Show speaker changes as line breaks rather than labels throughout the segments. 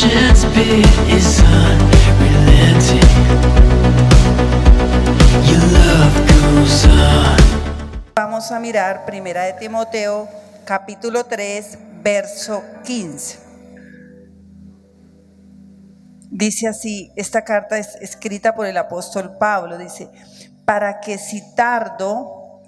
passion's bid is unrelenting. Your love goes on.
Vamos a mirar Primera de Timoteo, capítulo 3, verso 15. Dice así, esta carta es escrita por el apóstol Pablo, dice: para que si tardo,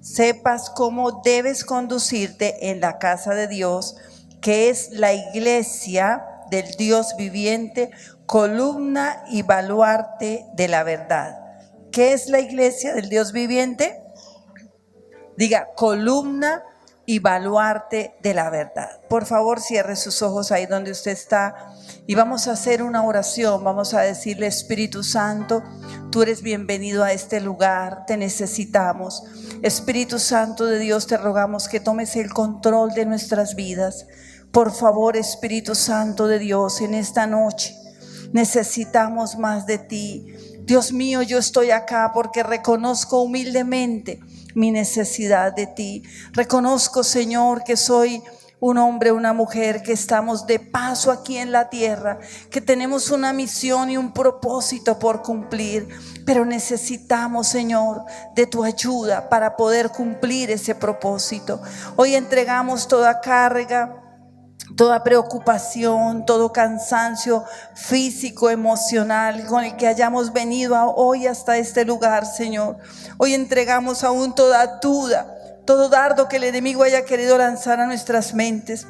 sepas cómo debes conducirte en la casa de Dios, que es la iglesia del Dios viviente, columna y baluarte de la verdad. ¿Qué es la iglesia del Dios viviente? Diga, columna y baluarte de la verdad. Por favor, cierre sus ojos ahí donde usted está y vamos a hacer una oración. Vamos a decirle: Espíritu Santo, tú eres bienvenido a este lugar, te necesitamos. Espíritu Santo de Dios, te rogamos que tomes el control de nuestras vidas. Por favor, Espíritu Santo de Dios, en esta noche necesitamos más de ti. Dios mío, yo estoy acá porque reconozco humildemente mi necesidad de ti. Reconozco, Señor, que soy un hombre, una mujer que estamos de paso aquí en la tierra, que tenemos una misión y un propósito por cumplir, pero necesitamos, Señor, de tu ayuda para poder cumplir ese propósito. Hoy entregamos toda carga, toda preocupación, todo cansancio físico, emocional con el que hayamos venido hoy hasta este lugar, Señor. Hoy entregamos aún toda duda, todo dardo que el enemigo haya querido lanzar a nuestras mentes.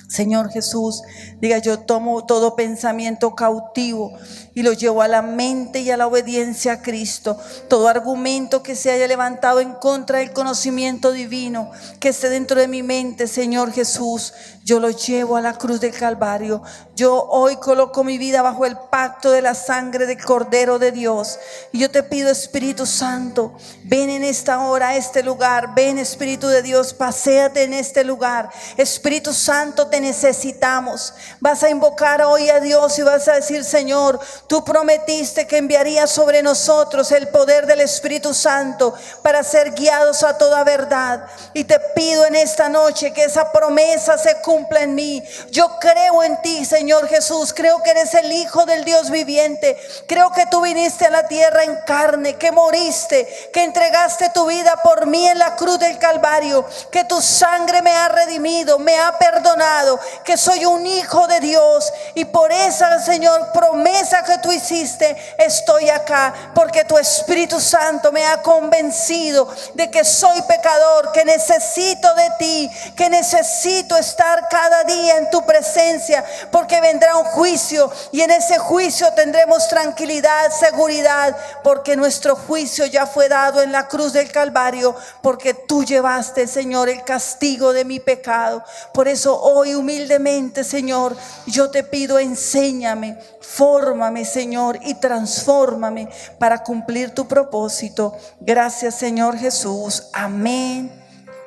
Señor Jesús, diga: yo tomo todo pensamiento cautivo y lo llevo a la mente y a la obediencia a Cristo. Todo argumento que se haya levantado en contra del conocimiento divino que esté dentro de mi mente, Señor Jesús, yo lo llevo a la cruz del Calvario. Yo hoy coloco mi vida bajo el pacto de la sangre del Cordero de Dios. Y yo te pido, Espíritu Santo, ven en esta hora a este lugar. Ven, Espíritu de Dios, paséate en este lugar. Espíritu Santo, te necesitamos. Vas a invocar hoy a Dios y vas a decir: Señor, tú prometiste que enviarías sobre nosotros el poder del Espíritu Santo para ser guiados a toda verdad. Y te pido en esta noche que esa promesa se cumpla en mí. Yo creo en ti, Señor Jesús. Creo que eres el Hijo del Dios viviente. Creo que tú viniste a la tierra en carne, que moriste, que entregaste tu vida por mí en la cruz del Calvario, que tu sangre me ha redimido, me ha perdonado, que soy un hijo de Dios. Y por esa, Señor, promesa que tú hiciste, estoy acá, porque tu Espíritu Santo me ha convencido de que soy pecador, que necesito de ti, que necesito estar cada día en tu presencia, porque vendrá un juicio y en ese juicio tendremos tranquilidad, seguridad, porque nuestro juicio ya fue dado en la cruz del Calvario, porque tú llevaste, Señor, el castigo de mi pecado. Por eso hoy humildemente, Señor, yo te pido: enséñame, fórmame, Señor, y transfórmame para cumplir tu propósito. Gracias, Señor Jesús. Amén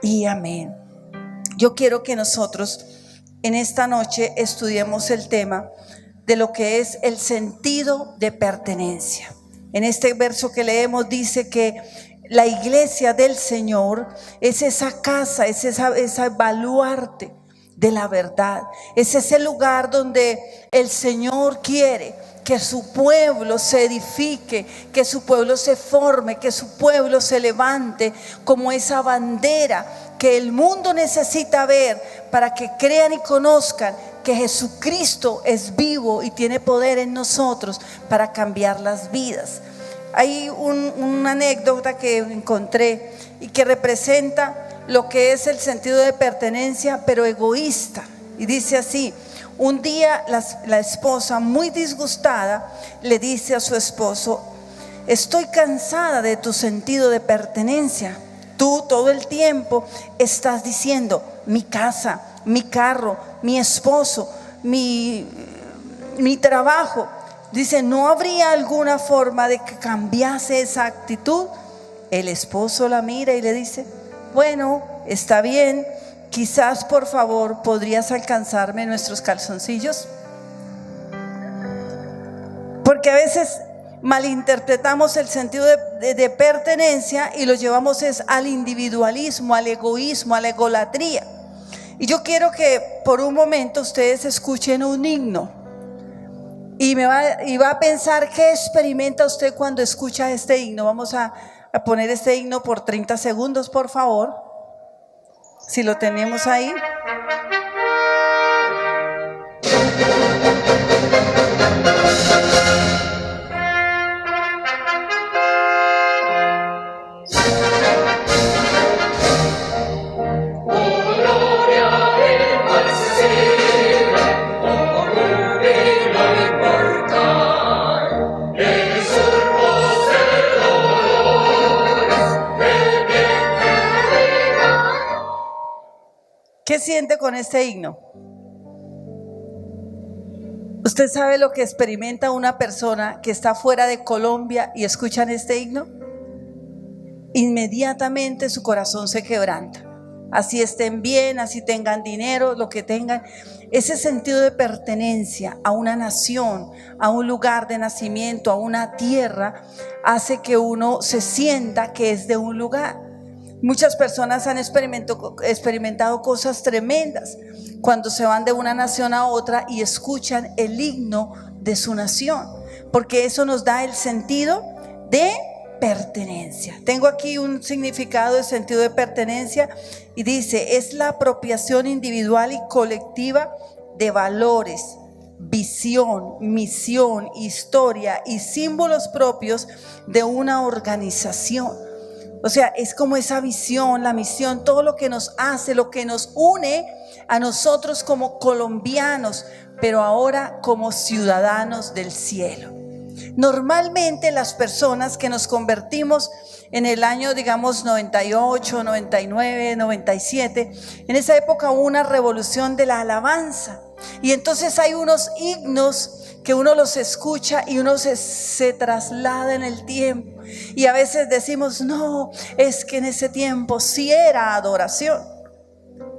y amén. Yo quiero que nosotros en esta noche estudiemos el tema de lo que es el sentido de pertenencia. En este verso que leemos dice que la iglesia del Señor es esa casa, es esa baluarte de la verdad. Es ese lugar donde el Señor quiere que su pueblo se edifique, que su pueblo se forme, que su pueblo se levante como esa bandera que el mundo necesita ver para que crean y conozcan que Jesucristo es vivo y tiene poder en nosotros para cambiar las vidas. Hay una anécdota que encontré y que representa lo que es el sentido de pertenencia, pero egoísta. Y dice así: un día la esposa, muy disgustada, le dice a su esposo: estoy cansada de tu sentido de pertenencia. Tú todo el tiempo estás diciendo: mi casa, mi carro, mi esposo, mi trabajo. Dice: ¿no habría alguna forma de que cambiase esa actitud? El esposo la mira y le dice: bueno, está bien, quizás por favor podrías alcanzarme nuestros calzoncillos. Porque a veces malinterpretamos el sentido de pertenencia y lo llevamos al individualismo, al egoísmo, a la egolatría. Y yo quiero que por un momento ustedes escuchen un himno. y va a pensar qué experimenta usted cuando escucha este himno. Vamos a poner este himno por 30 segundos, por favor, si lo tenemos ahí. ¿Qué siente con este himno? ¿Usted sabe lo que experimenta una persona que está fuera de Colombia y escuchan este himno? Inmediatamente su corazón se quebranta. Así estén bien, así tengan dinero, lo que tengan. Ese sentido de pertenencia a una nación, a un lugar de nacimiento, a una tierra, hace que uno se sienta que es de un lugar. Muchas personas han experimentado cosas tremendas cuando se van de una nación a otra y escuchan el himno de su nación, porque eso nos da el sentido de pertenencia. Tengo aquí un significado de sentido de pertenencia y dice: es la apropiación individual y colectiva de valores, visión, misión, historia y símbolos propios de una organización. O sea, es como esa visión, la misión, todo lo que nos hace, lo que nos une a nosotros como colombianos, pero ahora como ciudadanos del cielo. Normalmente las personas que nos convertimos en el año, digamos, 98, 99, 97, en esa época hubo una revolución de la alabanza. Y entonces hay unos himnos que uno los escucha y uno se traslada en el tiempo. Y a veces decimos, no, es que en ese tiempo sí era adoración.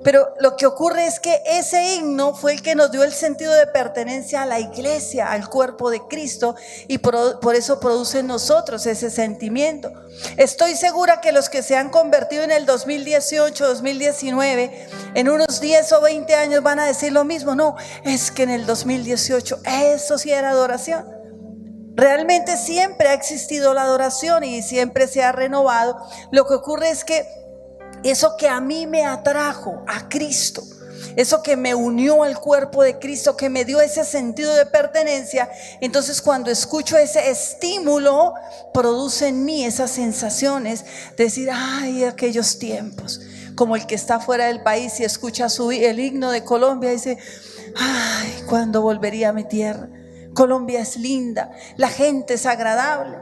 Pero lo que ocurre es que ese himno fue el que nos dio el sentido de pertenencia a la iglesia, al cuerpo de Cristo, y por eso produce en nosotros ese sentimiento. Estoy segura que los que se han convertido en el 2018, 2019, en unos 10 o 20 años van a decir lo mismo. No, es que en el 2018 eso sí era adoración. Realmente siempre ha existido la adoración y siempre se ha renovado. Lo que ocurre es que eso que a mí me atrajo a Cristo, eso que me unió al cuerpo de Cristo, que me dio ese sentido de pertenencia, entonces cuando escucho ese estímulo, produce en mí esas sensaciones de decir, ay, aquellos tiempos, como el que está fuera del país y escucha el himno de Colombia y dice, ay, ¿cuándo volvería a mi tierra? Colombia es linda, la gente es agradable,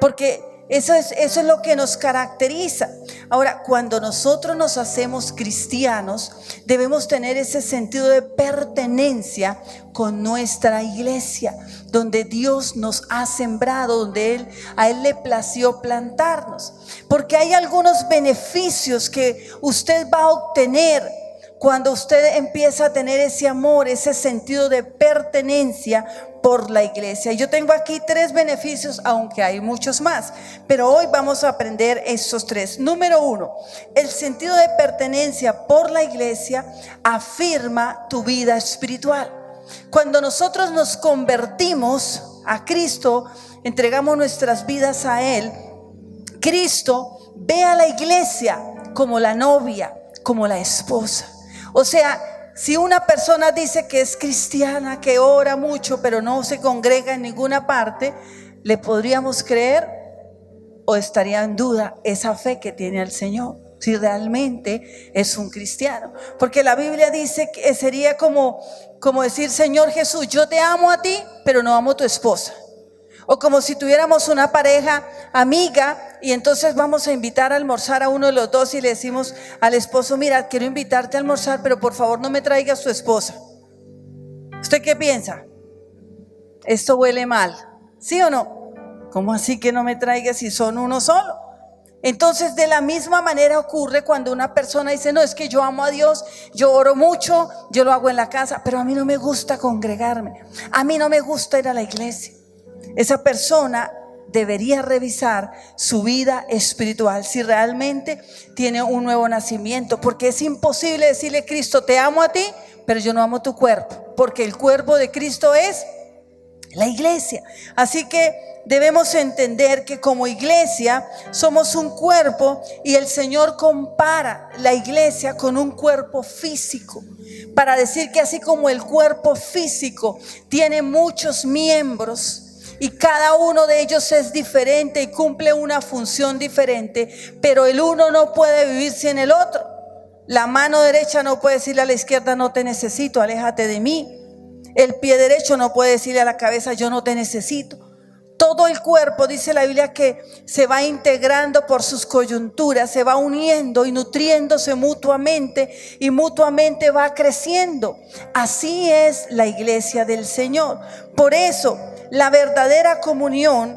porque eso es lo que nos caracteriza. Ahora, cuando nosotros nos hacemos cristianos, debemos tener ese sentido de pertenencia con nuestra iglesia, donde Dios nos ha sembrado, donde a Él le plació plantarnos. Porque hay algunos beneficios que usted va a obtener cuando usted empieza a tener ese amor, ese sentido de pertenencia por la iglesia. Yo tengo aquí 3 beneficios, aunque hay muchos más, pero hoy vamos a aprender estos 3. Número 1, el sentido de pertenencia por la iglesia afirma tu vida espiritual. Cuando nosotros nos convertimos a Cristo, entregamos nuestras vidas a Él, Cristo ve a la iglesia como la novia, como la esposa. O sea, si una persona dice que es cristiana, que ora mucho, pero no se congrega en ninguna parte, ¿le podríamos creer o estaría en duda esa fe que tiene al Señor? Si realmente es un cristiano. Porque la Biblia dice que sería como decir, Señor Jesús, yo te amo a ti, pero no amo a tu esposa. O como si tuviéramos una pareja amiga y entonces vamos a invitar a almorzar a uno de los dos y le decimos al esposo, mira, quiero invitarte a almorzar, pero por favor no me traigas tu esposa. ¿Usted qué piensa? Esto huele mal, ¿sí o no? ¿Cómo así que no me traigas si son uno solo? Entonces de la misma manera ocurre cuando una persona dice, no, es que yo amo a Dios, yo oro mucho, yo lo hago en la casa, pero a mí no me gusta congregarme, a mí no me gusta ir a la iglesia. Esa persona debería revisar su vida espiritual, si realmente tiene un nuevo nacimiento, porque es imposible decirle, Cristo, te amo a ti, pero yo no amo tu cuerpo, porque el cuerpo de Cristo es La iglesia. Así que debemos entender que como iglesia somos un cuerpo y el Señor compara la iglesia con un cuerpo físico, para decir que así como el cuerpo físico tiene muchos miembros y cada uno de ellos es diferente y cumple una función diferente, pero el uno no puede vivir sin el otro. La mano derecha no puede decirle a la izquierda: no te necesito, aléjate de mí. El pie derecho no puede decirle a la cabeza: yo no te necesito. Todo el cuerpo, dice la Biblia, que se va integrando por sus coyunturas, se va uniendo y nutriéndose mutuamente y mutuamente va creciendo. Así es la iglesia del Señor. Por eso, la verdadera comunión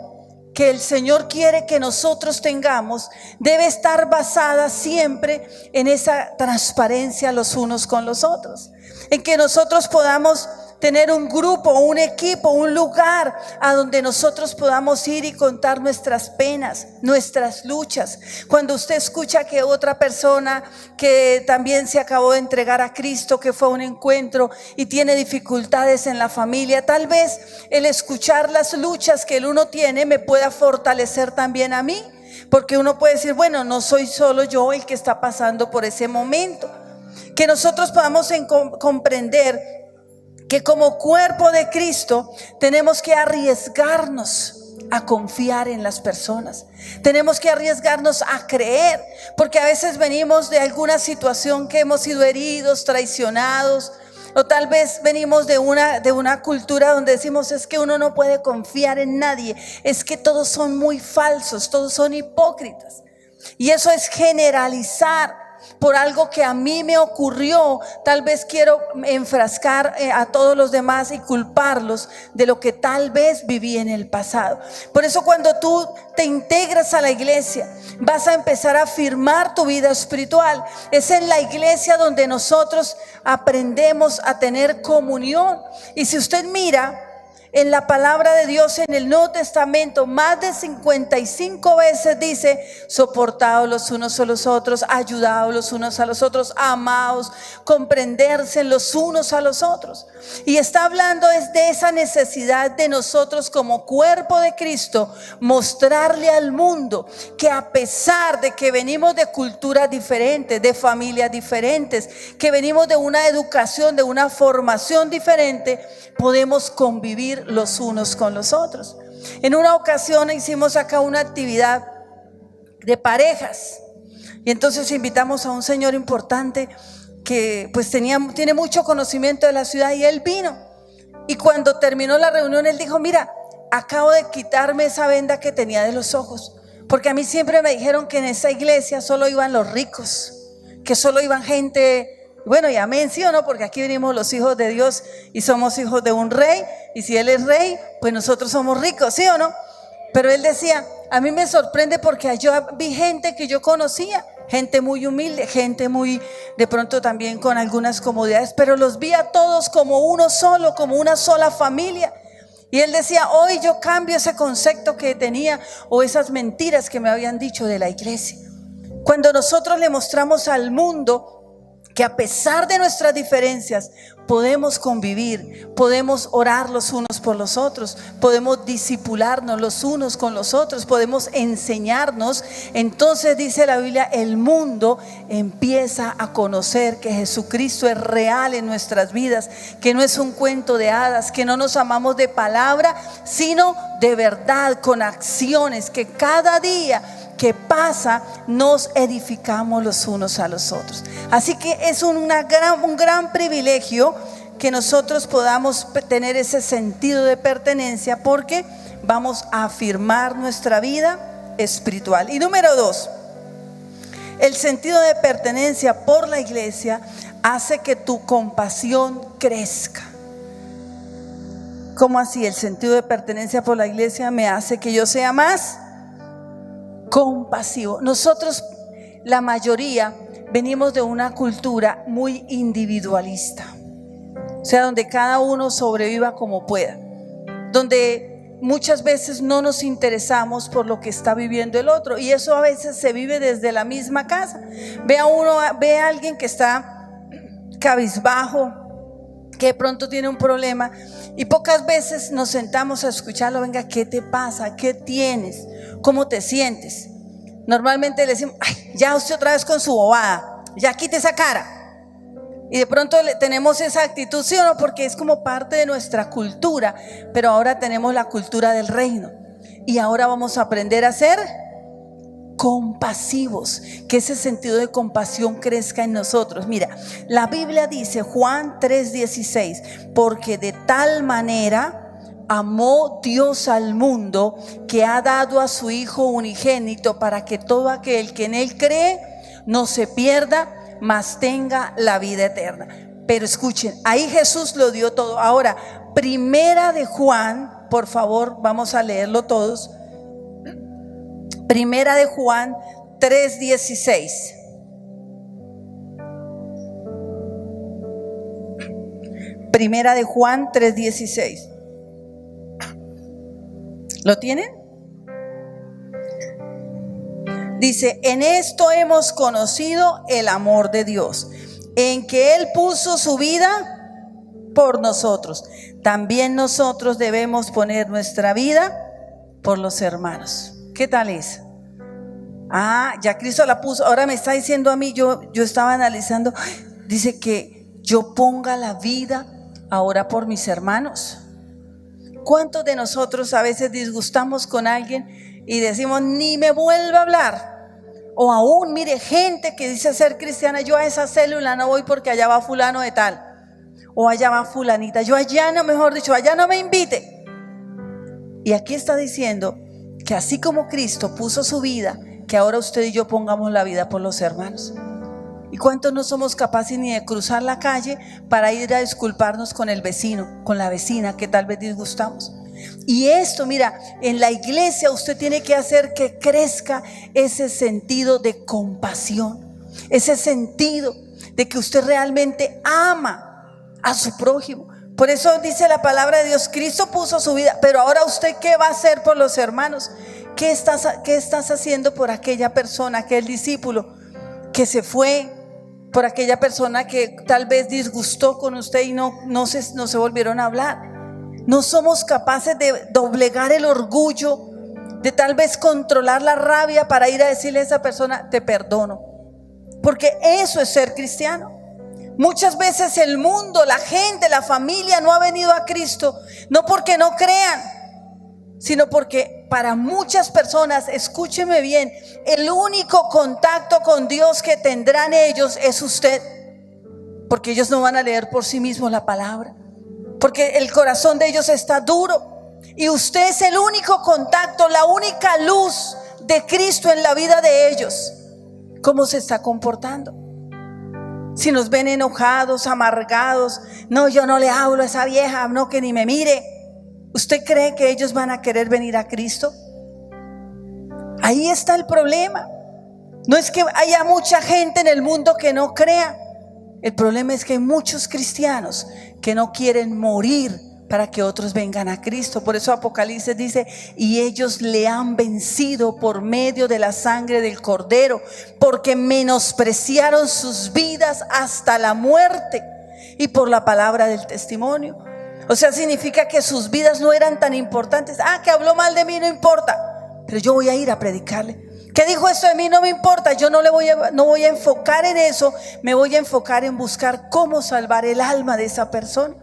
que el Señor quiere que nosotros tengamos debe estar basada siempre en esa transparencia los unos con los otros, en que nosotros podamos tener un grupo, un equipo, un lugar a donde nosotros podamos ir y contar nuestras penas, nuestras luchas. Cuando usted escucha que otra persona que también se acabó de entregar a Cristo, que fue a un encuentro y tiene dificultades en la familia, tal vez el escuchar las luchas que el uno tiene me pueda fortalecer también a mí, porque uno puede decir: bueno, no soy solo yo el que está pasando por ese momento. Que nosotros podamos comprender que como cuerpo de Cristo tenemos que arriesgarnos a confiar en las personas. Tenemos que arriesgarnos a creer, porque a veces venimos de alguna situación que hemos sido heridos, traicionados, o tal vez venimos de una cultura donde decimos: es que uno no puede confiar en nadie, es que todos son muy falsos, todos son hipócritas. Y eso es generalizar por algo que a mí me ocurrió. Tal vez quiero enfrascar a todos los demás y culparlos de lo que tal vez viví en el pasado. Por eso, cuando tú te integras a la iglesia, vas a empezar a afirmar tu vida espiritual. Es en la iglesia donde nosotros aprendemos a tener comunión. Y si usted mira en la palabra de Dios en el Nuevo Testamento, más de 55 veces dice: soportaos los unos a los otros, ayudaos los unos a los otros, amaos, comprenderse los unos a los otros. Y está hablando de esa necesidad de nosotros como cuerpo de Cristo mostrarle al mundo que a pesar de que venimos de culturas diferentes, de familias diferentes, que venimos de una educación, de una formación diferente, podemos convivir los unos con los otros. En una ocasión hicimos acá una actividad de parejas y entonces invitamos a un señor importante que pues tiene mucho conocimiento de la ciudad, y él vino. Y cuando terminó la reunión, él dijo: mira, acabo de quitarme esa venda que tenía de los ojos, porque a mí siempre me dijeron que en esa iglesia solo iban los ricos, que solo iban gente. Bueno, y amén, ¿sí o no? Porque aquí venimos los hijos de Dios y somos hijos de un rey, y si Él es rey, pues nosotros somos ricos, ¿sí o no? Pero él decía: a mí me sorprende porque yo vi gente que yo conocía, gente muy humilde, gente muy, de pronto también con algunas comodidades, pero los vi a todos como uno solo, como una sola familia. Y él decía: hoy yo cambio ese concepto que tenía, o esas mentiras que me habían dicho de la iglesia. Cuando nosotros le mostramos al mundo que a pesar de nuestras diferencias podemos convivir, podemos orar los unos por los otros, podemos discipularnos los unos con los otros, podemos enseñarnos, entonces dice la Biblia, el mundo empieza a conocer que Jesucristo es real en nuestras vidas, que no es un cuento de hadas, que no nos amamos de palabra, sino de verdad, con acciones, que cada día que pasa nos edificamos los unos a los otros. Así que es un gran privilegio que nosotros podamos tener ese sentido de pertenencia, porque vamos a afirmar nuestra vida espiritual. Y número 2, el sentido de pertenencia por la iglesia hace que tu compasión crezca. ¿Cómo así? El sentido de pertenencia por la iglesia me hace que yo sea más compasivo. Nosotros, la mayoría, venimos de una cultura muy individualista, o sea, donde cada uno sobreviva como pueda, donde muchas veces no nos interesamos por lo que está viviendo el otro, y eso a veces se vive desde la misma casa. Ve a alguien que está cabizbajo, que de pronto tiene un problema y pocas veces nos sentamos a escucharlo. Venga, ¿qué te pasa? ¿Qué tienes? ¿Cómo te sientes? Normalmente le decimos, ay, ya usted otra vez con su bobada, ya quite esa cara. Y de pronto tenemos esa actitud, ¿sí o no? Porque es como parte de nuestra cultura, pero ahora tenemos la cultura del reino. Y ahora vamos a aprender a ser compasivos, que ese sentido de compasión crezca en nosotros. Mira, la Biblia dice, Juan 3:16, porque de tal manera amó Dios al mundo que ha dado a su Hijo unigénito para que todo aquel que en Él cree no se pierda, mas tenga la vida eterna. Pero escuchen, ahí Jesús lo dio todo. Ahora, primera de Juan, por favor, vamos a leerlo todos. Primera de Juan 3:16. Primera de Juan 3:16. ¿Lo tienen? Dice, en esto hemos conocido el amor de Dios, en que Él puso su vida por nosotros. También nosotros debemos poner nuestra vida por los hermanos. ¿Qué tal es? Ya Cristo la puso. Ahora me está diciendo a mí, yo estaba analizando, dice que yo ponga la vida ahora por mis hermanos. ¿Cuántos de nosotros a veces disgustamos con alguien y decimos, ni me vuelva a hablar? O aún, mire, gente que dice ser cristiana, yo a esa célula no voy porque allá va fulano de tal, o allá va fulanita, yo allá no, mejor dicho, allá no me invite. Y aquí está diciendo que así como Cristo puso su vida, que ahora usted y yo pongamos la vida por los hermanos. ¿Y cuántos no somos capaces ni de cruzar la calle para ir a disculparnos con el vecino, con la vecina que tal vez disgustamos? Y esto, mira, en la iglesia usted tiene que hacer que crezca ese sentido de compasión, ese sentido de que usted realmente ama a su prójimo. Por eso dice la palabra de Dios, Cristo puso su vida, pero ahora usted, ¿qué va a hacer por los hermanos? ¿Qué estás haciendo por aquella persona, aquel discípulo que se fue? Por aquella persona que tal vez disgustó con usted y no se volvieron a hablar. No somos capaces de doblegar el orgullo, de tal vez controlar la rabia para ir a decirle a esa persona, te perdono. Porque eso es ser cristiano. Muchas veces el mundo, la gente, la familia no ha venido a Cristo, no porque no crean, sino porque para muchas personas, escúcheme bien, el único contacto con Dios que tendrán ellos es usted, porque ellos no van a leer por sí mismos la palabra, porque el corazón de ellos está duro, y usted es el único contacto, la única luz de Cristo en la vida de ellos. ¿Cómo se está comportando? Si nos ven enojados, amargados, no, yo no le hablo a esa vieja, no, que ni me mire. ¿Usted cree que ellos van a querer venir a Cristo? Ahí está el problema. No es que haya mucha gente en el mundo que no crea. El problema es que hay muchos cristianos que no quieren morir para que otros vengan a Cristo. Por eso Apocalipsis dice, y ellos le han vencido por medio de la sangre del Cordero, porque menospreciaron sus vidas hasta la muerte, y por la palabra del testimonio. O sea, significa que sus vidas no eran tan importantes. Que habló mal de mí, no importa, pero yo voy a ir a predicarle. ¿Qué dijo esto de mí? No me importa. Yo no voy a enfocar en eso. Me voy a enfocar en buscar cómo salvar el alma de esa persona.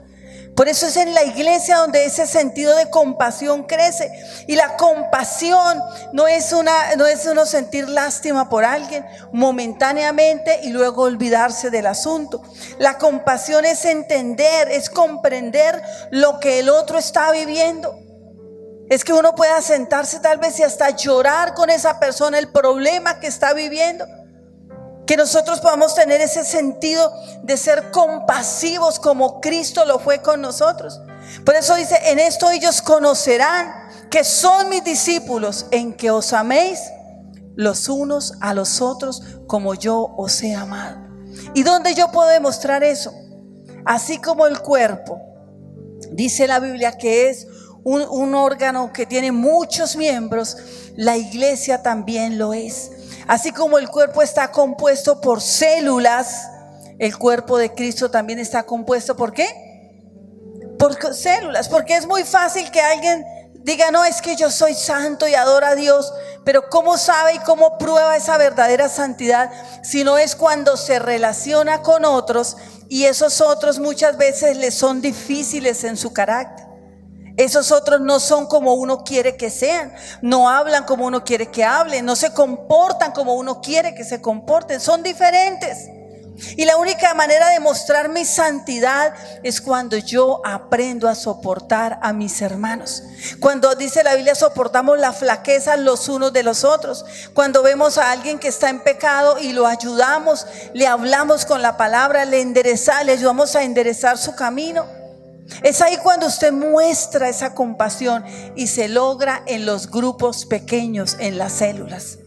Por eso es en la iglesia donde ese sentido de compasión crece. Y la compasión no es uno sentir lástima por alguien momentáneamente y luego olvidarse del asunto. La compasión es entender, es comprender lo que el otro está viviendo. Es que uno pueda sentarse tal vez y hasta llorar con esa persona el problema que está viviendo. Que nosotros podamos tener ese sentido de ser compasivos como Cristo lo fue con nosotros. Por eso dice, en esto ellos conocerán que son mis discípulos, en que os améis los unos a los otros como yo os he amado. ¿Y dónde yo puedo demostrar eso? Así como el cuerpo, dice la Biblia que es un órgano que tiene muchos miembros, la iglesia también lo es. Así como el cuerpo está compuesto por células, el cuerpo de Cristo también está compuesto ¿por qué? Por células, porque es muy fácil que alguien diga, no, es que yo soy santo y adoro a Dios, pero ¿cómo sabe y cómo prueba esa verdadera santidad? Si no es cuando se relaciona con otros y esos otros muchas veces les son difíciles en su carácter. Esos otros no son como uno quiere que sean, no hablan como uno quiere que hablen, no se comportan como uno quiere que se comporten, son diferentes. Y la única manera de mostrar mi santidad es cuando yo aprendo a soportar a mis hermanos. Cuando dice la Biblia, soportamos la flaqueza los unos de los otros. Cuando vemos a alguien que está en pecado y lo ayudamos, le hablamos con la palabra, le ayudamos a enderezar su camino. Es ahí cuando usted muestra esa compasión y se logra en los grupos pequeños, en las células.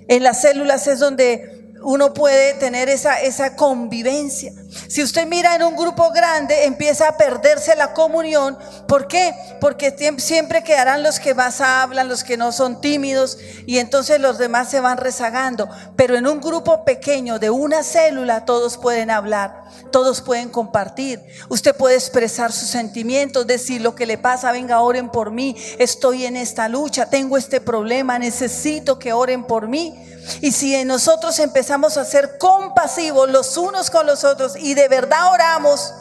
En las células es donde uno puede tener esa convivencia. Si usted mira en un grupo grande, empieza a perderse la comunión. ¿Por qué? Porque siempre quedarán los que más hablan, los que no son tímidos, y entonces los demás se van rezagando. Pero en un grupo pequeño de una célula, todos pueden hablar, todos pueden compartir. Usted puede expresar sus sentimientos, decir lo que le pasa, venga, oren por mí, estoy en esta lucha, tengo este problema, necesito que oren por mí. Y si nosotros empezamos a ser compasivos los unos con los otros y de verdad oramos,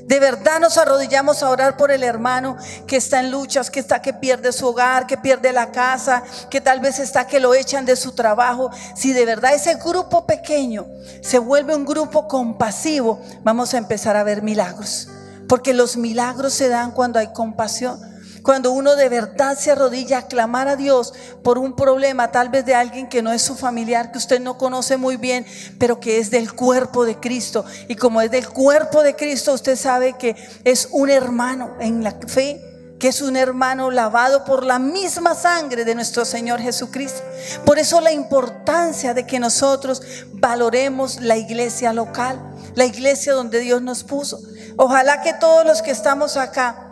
de verdad nos arrodillamos a orar por el hermano que está en luchas, que pierde su hogar, que pierde la casa, que tal vez está que lo echan de su trabajo. Si de verdad ese grupo pequeño se vuelve un grupo compasivo, vamos a empezar a ver milagros, porque los milagros se dan cuando hay compasión. Cuando uno de verdad se arrodilla a clamar a Dios por un problema, tal vez de alguien que no es su familiar, que usted no conoce muy bien, pero que es del cuerpo de Cristo. Y como es del cuerpo de Cristo, usted sabe que es un hermano en la fe, que es un hermano lavado por la misma sangre de nuestro Señor Jesucristo. Por eso la importancia de que nosotros valoremos la iglesia local, la iglesia donde Dios nos puso. Ojalá que todos los que estamos acá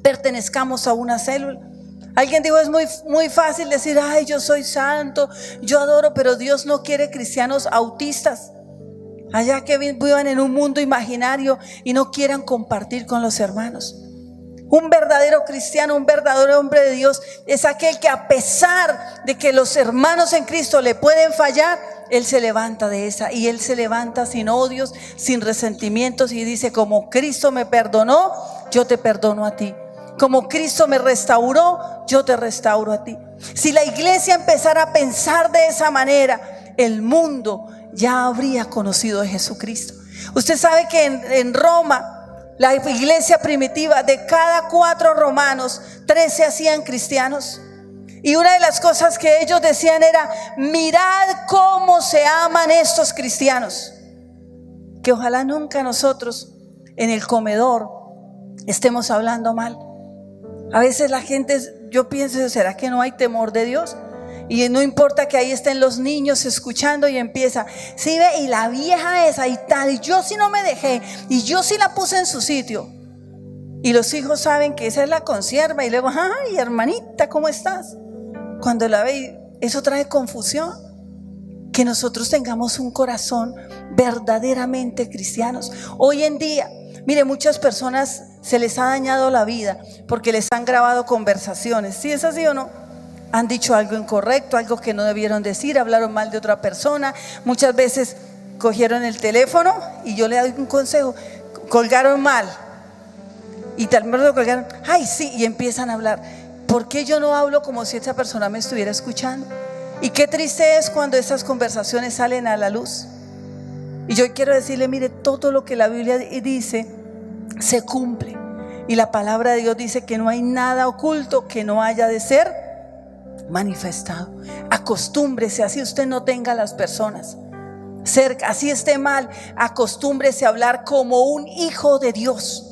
pertenezcamos a una célula. Alguien dijo, es muy fácil decir, ay, yo soy santo, yo adoro, pero Dios no quiere cristianos autistas, allá que vivan en un mundo imaginario y no quieran compartir con los hermanos. Un verdadero cristiano, un verdadero hombre de Dios es aquel que, a pesar de que los hermanos en Cristo le pueden fallar, él se levanta de esa, y él se levanta sin odios, sin resentimientos, y dice, como Cristo me perdonó, yo te perdono a ti. Como Cristo me restauró, yo te restauro a ti. Si la iglesia empezara a pensar de esa manera, el mundo ya habría conocido a Jesucristo. Usted sabe que en Roma, la iglesia primitiva, de cada 4 romanos, 3 se hacían cristianos. Y una de las cosas que ellos decían era, mirad cómo se aman estos cristianos. Que ojalá nunca nosotros en el comedor estemos hablando mal. A veces la gente, yo pienso, ¿será que no hay temor de Dios? Y no importa que ahí estén los niños escuchando y empieza, sí, ve, y la vieja esa y tal, y yo sí no me dejé, y yo sí la puse en su sitio. Y los hijos saben que esa es la conserva, y luego, ay, hermanita, ¿cómo estás? Cuando la ve, eso trae confusión. Que nosotros tengamos un corazón verdaderamente cristianos. Hoy en día, mire, muchas personas se les ha dañado la vida porque les han grabado conversaciones. ¿Sí es así o no? Han dicho algo incorrecto, algo que no debieron decir, hablaron mal de otra persona. Muchas veces cogieron el teléfono, y yo le doy un consejo, colgaron mal, y tal vez lo colgaron, ay sí, y empiezan a hablar. ¿Por qué yo no hablo como si esa persona me estuviera escuchando? Y qué triste es cuando esas conversaciones salen a la luz. Y yo quiero decirle, mire, todo lo que la Biblia dice se cumple. Y la palabra de Dios dice que no hay nada oculto que no haya de ser manifestado. Acostúmbrese, así usted no tenga a las personas cerca, así esté mal, acostúmbrese a hablar como un hijo de Dios.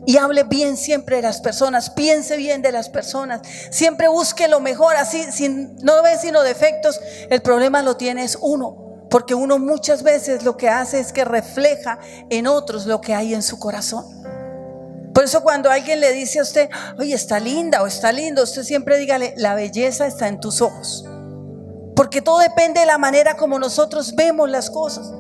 Y hable bien siempre de las personas, piense bien de las personas, siempre busque lo mejor. Así, si no ve sino defectos, el problema lo tiene es uno, porque uno muchas veces lo que hace es que refleja en otros lo que hay en su corazón. Por eso cuando alguien le dice a usted, oye, está linda o está lindo, usted siempre dígale, la belleza está en tus ojos, porque todo depende de la manera como nosotros vemos las cosas.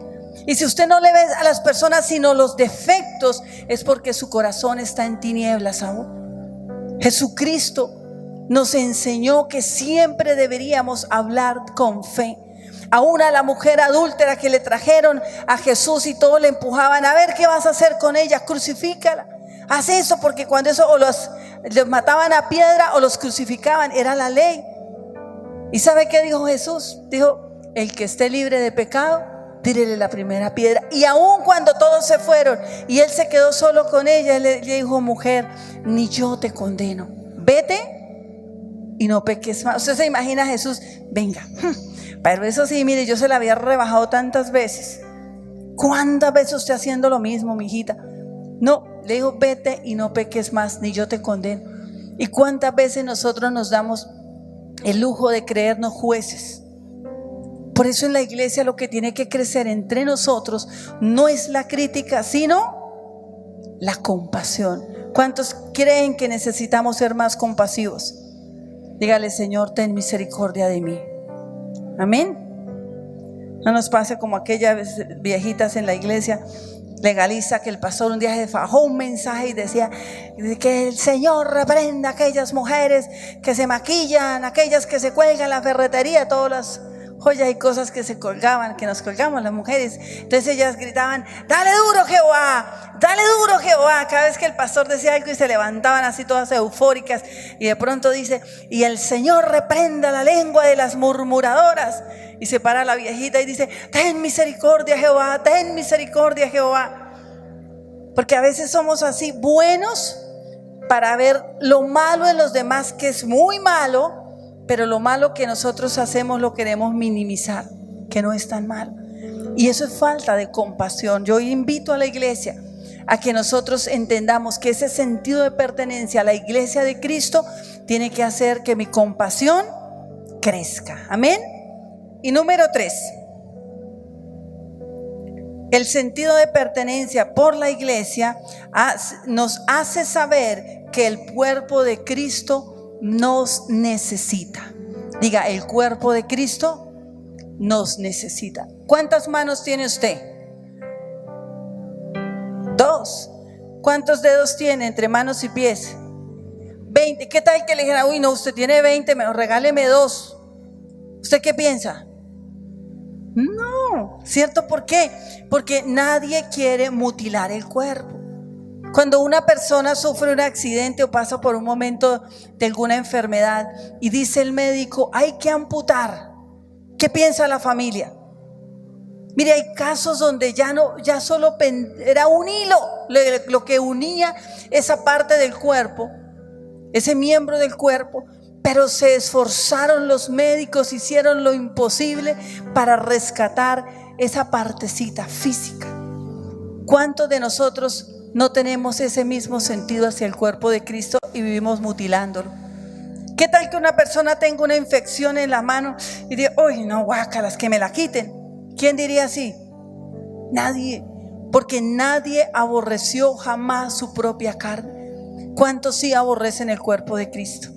Y si usted no le ve a las personas sino los defectos, es porque su corazón está en tinieblas aún. Jesucristo nos enseñó que siempre deberíamos hablar con fe. Aún a la mujer adúltera que le trajeron a Jesús y todos le empujaban, a ver qué vas a hacer con ella, crucifícala. Haz eso, porque cuando eso o los mataban a piedra o los crucificaban, era la ley. ¿Y sabe qué dijo Jesús? Dijo, el que esté libre de pecado, tírele la primera piedra. Y aún cuando todos se fueron y él se quedó solo con ella, él le dijo, mujer, ni yo te condeno, vete y no peques más. Usted se imagina a Jesús, venga, pero eso sí, mire, yo se la había rebajado tantas veces. ¿Cuántas veces usted haciendo lo mismo, mijita? No, le dijo, vete y no peques más, ni yo te condeno. ¿Y cuántas veces nosotros nos damos el lujo de creernos jueces? Por eso en la iglesia lo que tiene que crecer entre nosotros no es la crítica, sino la compasión. ¿Cuántos creen que necesitamos ser más compasivos? Dígale, Señor, ten misericordia de mí. Amén. No nos pase como aquellas viejitas en la iglesia legaliza, que el pastor un día se fajó un mensaje y decía que el Señor reprenda a aquellas mujeres que se maquillan, aquellas que se cuelgan la ferretería, todas las joyas y cosas que se colgaban, que nos colgamos las mujeres. Entonces ellas gritaban, dale duro Jehová, dale duro Jehová, cada vez que el pastor decía algo, y se levantaban así todas eufóricas. Y de pronto dice, y el Señor reprenda la lengua de las murmuradoras. Y se para la viejita y dice, ten misericordia Jehová, ten misericordia Jehová. Porque a veces somos así buenos para ver lo malo en los demás, que es muy malo, pero lo malo que nosotros hacemos lo queremos minimizar, que no es tan malo. Y eso es falta de compasión. Yo invito a la iglesia a que nosotros entendamos que ese sentido de pertenencia a la iglesia de Cristo tiene que hacer que mi compasión crezca. Amén. Y número 3, el sentido de pertenencia por la iglesia nos hace saber que el cuerpo de Cristo nos necesita. Diga, el cuerpo de Cristo nos necesita. ¿Cuántas manos tiene usted? 2. ¿Cuántos dedos tiene entre manos y pies? 20. ¿Qué tal que le dijera, uy no, usted tiene 20, mejor regáleme 2? ¿Usted qué piensa? No, ¿cierto? ¿Por qué? Porque nadie quiere mutilar el cuerpo. Cuando una persona sufre un accidente o pasa por un momento de alguna enfermedad y dice el médico, hay que amputar, ¿qué piensa la familia? Mire, hay casos donde ya solo era un hilo lo que unía esa parte del cuerpo, ese miembro del cuerpo. Pero se esforzaron los médicos, hicieron lo imposible para rescatar esa partecita física. ¿Cuántos de nosotros no tenemos ese mismo sentido hacia el cuerpo de Cristo y vivimos mutilándolo? ¿Qué tal que una persona tenga una infección en la mano y diga, uy no, guácalas, que me la quiten? ¿Quién diría así? Nadie, porque nadie aborreció jamás su propia carne. ¿Cuántos sí aborrecen el cuerpo de Cristo?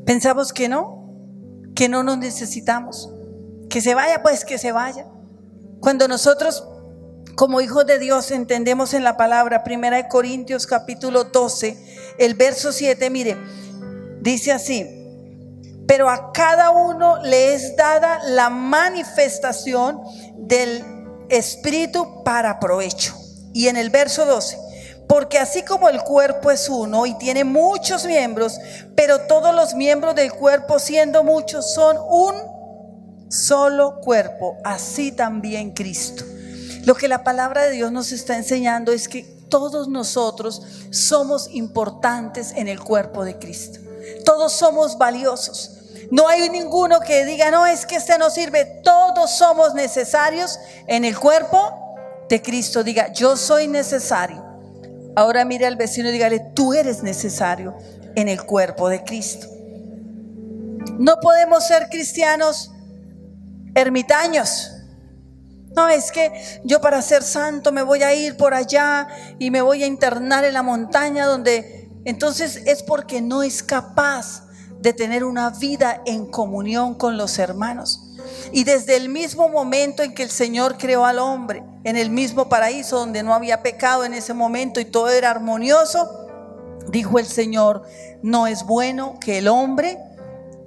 Pensamos que no nos necesitamos, que se vaya, pues que se vaya. Cuando nosotros como hijos de Dios entendemos en la palabra, 1 Corintios capítulo 12, el verso 7, mire, dice así, pero a cada uno le es dada la manifestación del Espíritu para provecho. Y en el verso 12, porque así como el cuerpo es uno y tiene muchos miembros, pero todos los miembros del cuerpo, siendo muchos, son un solo cuerpo, así también Cristo. Lo que la palabra de Dios nos está enseñando es que todos nosotros somos importantes en el cuerpo de Cristo. Todos somos valiosos. No hay ninguno que diga, no, es que este no sirve. Todos somos necesarios en el cuerpo de Cristo. Diga, yo soy necesario. Ahora mire al vecino y dígale, tú eres necesario en el cuerpo de Cristo. No podemos ser cristianos ermitaños. No, es que yo para ser santo me voy a ir por allá y me voy a internar en la montaña donde... Entonces es porque no es capaz de tener una vida en comunión con los hermanos. Y desde el mismo momento en que el Señor creó al hombre, en el mismo paraíso donde no había pecado en ese momento y todo era armonioso, dijo el Señor: no es bueno que el hombre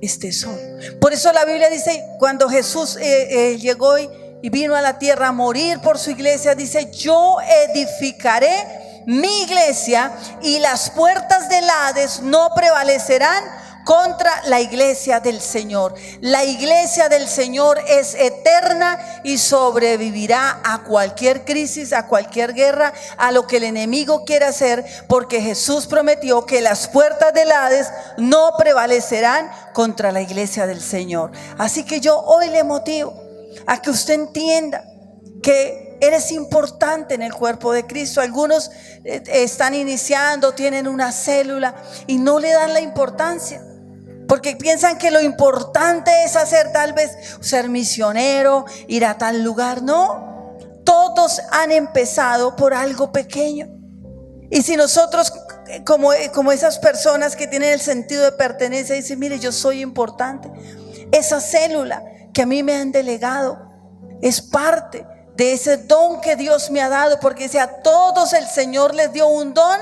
esté solo. Por eso la Biblia dice, cuando Jesús llegó y vino a la tierra a morir por su iglesia, dice: yo edificaré mi iglesia y las puertas del Hades no prevalecerán contra la iglesia del Señor. La iglesia del Señor es eterna y sobrevivirá a cualquier crisis, a cualquier guerra, a lo que el enemigo quiera hacer, porque Jesús prometió que las puertas del Hades no prevalecerán contra la iglesia del Señor. Así que yo hoy le motivo a que usted entienda que eres importante en el cuerpo de Cristo. Algunos están iniciando, tienen una célula y no le dan la importancia, porque piensan que lo importante es hacer, tal vez ser misionero, ir a tal lugar. No, todos han empezado por algo pequeño. Y si nosotros, como esas personas que tienen el sentido de pertenencia, dicen: mire, yo soy importante, esa célula que a mí me han delegado es parte de ese don que Dios me ha dado, porque dice: a todos el Señor les dio un don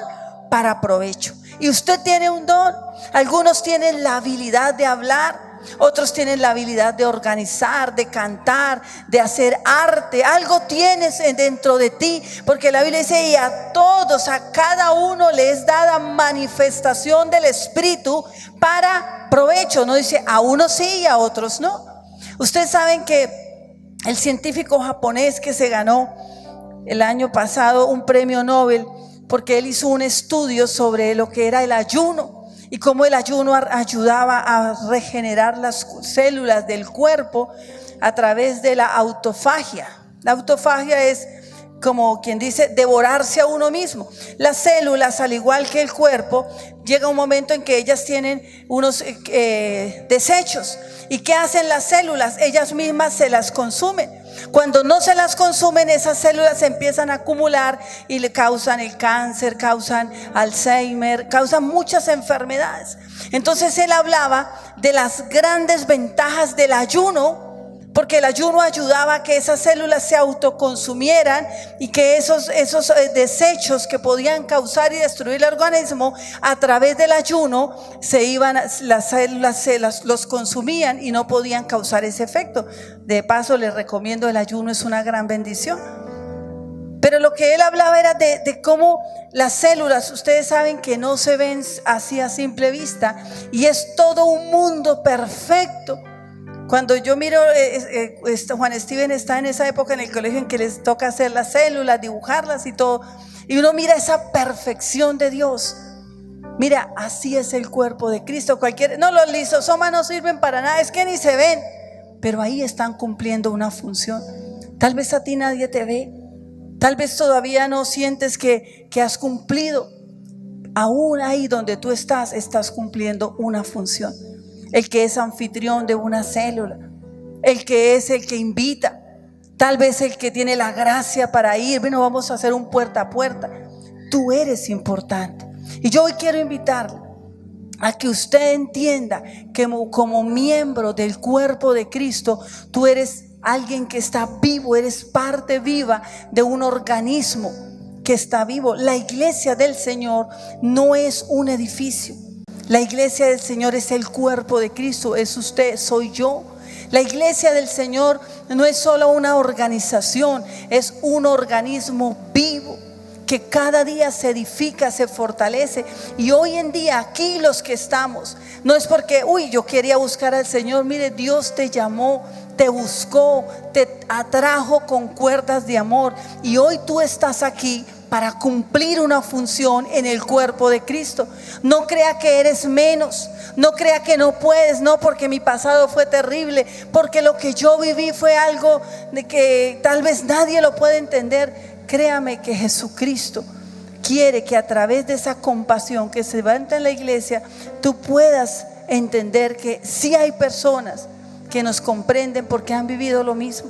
para provecho. Y usted tiene un don. Algunos tienen la habilidad de hablar, otros tienen la habilidad de organizar, de cantar, de hacer arte. Algo tienes dentro de ti, porque la Biblia dice: y a todos, a cada uno le es dada manifestación del Espíritu para provecho. No dice a unos sí y a otros no. Ustedes saben que el científico japonés que se ganó el año pasado un premio Nobel, porque él hizo un estudio sobre lo que era el ayuno y cómo el ayuno ayudaba a regenerar las células del cuerpo a través de la autofagia. La autofagia es, como quien dice, devorarse a uno mismo. Las células, al igual que el cuerpo, llega un momento en que ellas tienen unos desechos. ¿Y qué hacen las células? Ellas mismas se las consumen. Cuando no se las consumen, esas células se empiezan a acumular y le causan el cáncer, causan Alzheimer, causan muchas enfermedades. Entonces él hablaba de las grandes ventajas del ayuno, porque el ayuno ayudaba a que esas células se autoconsumieran y que esos desechos que podían causar y destruir el organismo, a través del ayuno las células los consumían y no podían causar ese efecto. De paso, les recomiendo: el ayuno es una gran bendición. Pero lo que él hablaba era de cómo las células, ustedes saben que no se ven así a simple vista, y es todo un mundo perfecto. Cuando yo miro, Juan Steven está en esa época en el colegio en que les toca hacer las células, dibujarlas y todo, y uno mira esa perfección de Dios. Mira, así es el cuerpo de Cristo. No, los lisosomas no sirven para nada, es que ni se ven, pero ahí están cumpliendo una función. Tal vez a ti nadie te ve, tal vez todavía no sientes que has cumplido. Aún ahí donde tú estás cumpliendo una función. El que es anfitrión de una célula, el que es el que invita, tal vez el que tiene la gracia para ir. Bueno, vamos a hacer un puerta a puerta. Tú eres importante. Y yo hoy quiero invitarle a que usted entienda que como miembro del cuerpo de Cristo, tú eres alguien que está vivo, eres parte viva de un organismo que está vivo. La iglesia del Señor no es un edificio. La iglesia del Señor es el cuerpo de Cristo, es usted, soy yo. La iglesia del Señor no es solo una organización, es un organismo vivo que cada día se edifica, se fortalece. Y hoy en día aquí los que estamos, no es porque yo quería buscar al Señor. Mire, Dios te llamó, te buscó, te atrajo con cuerdas de amor, y hoy tú estás aquí para cumplir una función en el cuerpo de Cristo. No crea que eres menos, no crea que no puedes, no, porque mi pasado fue terrible, porque lo que yo viví fue algo de que tal vez nadie lo puede entender. Créame que Jesucristo quiere que a través de esa compasión que se levanta en la iglesia, tú puedas entender que sí hay personas que nos comprenden porque han vivido lo mismo.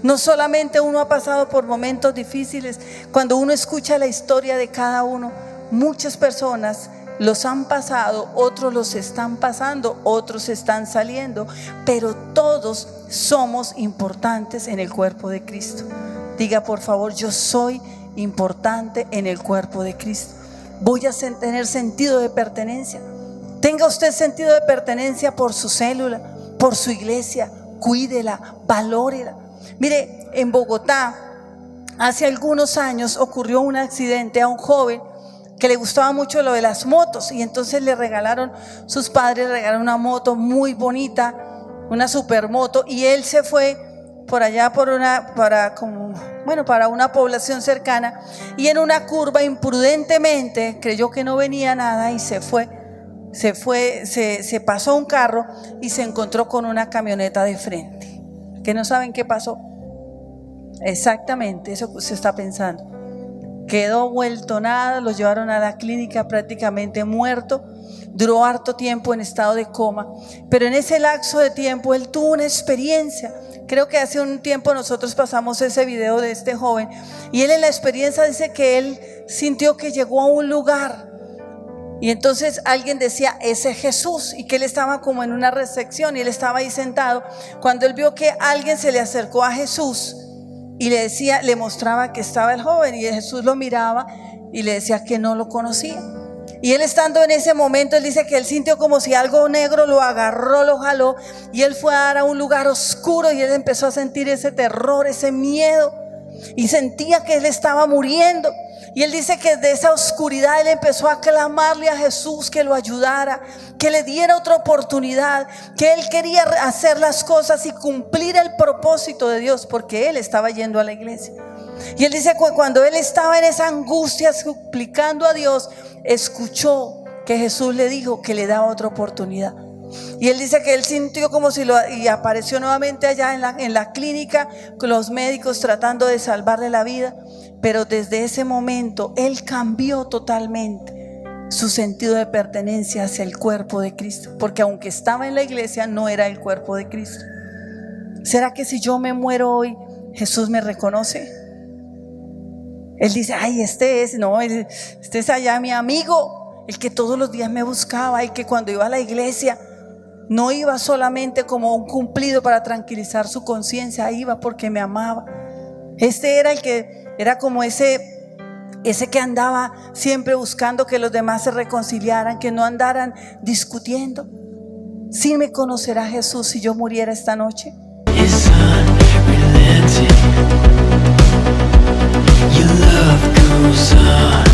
No solamente uno ha pasado por momentos difíciles. Cuando uno escucha la historia de cada uno, muchas personas los han pasado, otros los están pasando, otros están saliendo, pero todos somos importantes en el cuerpo de Cristo. Diga por favor, yo soy importante en el cuerpo de Cristo. Voy a tener sentido de pertenencia. Tenga usted sentido de pertenencia por su célula, por su iglesia. Cuídela, valórela. Mire, en Bogotá hace algunos años ocurrió un accidente a un joven que le gustaba mucho lo de las motos, y entonces sus padres le regalaron una moto muy bonita, una supermoto, y él se fue por allá para una población cercana, y en una curva imprudentemente creyó que no venía nada y se pasó un carro y se encontró con una camioneta de frente. ¿Que no saben qué pasó? Exactamente eso que usted está pensando. Quedó vuelto nada, lo llevaron a la clínica prácticamente muerto. Duró harto tiempo en estado de coma, pero en ese lapso de tiempo él tuvo una experiencia. Creo que hace un tiempo nosotros pasamos ese video de este joven, y él en la experiencia dice que él sintió que llegó a un lugar, y entonces alguien decía, ese es Jesús, y que él estaba como en una recepción y él estaba ahí sentado, cuando él vio que alguien se le acercó a Jesús y le mostraba que estaba el joven, y Jesús lo miraba y le decía que no lo conocía. Y él, estando en ese momento, él dice que él sintió como si algo negro lo agarró, lo jaló, y él fue a dar a un lugar oscuro, y él empezó a sentir ese terror, ese miedo, y sentía que él estaba muriendo. Y él dice que de esa oscuridad él empezó a clamarle a Jesús que lo ayudara, que le diera otra oportunidad, que él quería hacer las cosas y cumplir el propósito de Dios, porque él estaba yendo a la iglesia. Y él dice que cuando él estaba en esa angustia suplicando a Dios, escuchó que Jesús le dijo que le daba otra oportunidad. Y él dice que él sintió como si y apareció nuevamente allá en la clínica con los médicos tratando de salvarle la vida. Pero desde ese momento él cambió totalmente su sentido de pertenencia hacia el cuerpo de Cristo, porque aunque estaba en la iglesia, no era el cuerpo de Cristo. ¿Será que si yo me muero hoy, Jesús me reconoce? Él dice, ay, este es allá mi amigo, el que todos los días me buscaba, el que cuando iba a la iglesia no iba solamente como un cumplido para tranquilizar su conciencia, iba porque me amaba. Este era el que era como ese que andaba siempre buscando que los demás se reconciliaran, que no andaran discutiendo. ¿Sí me conocerá Jesús si yo muriera esta noche?
is unrelenting. Your love goes on.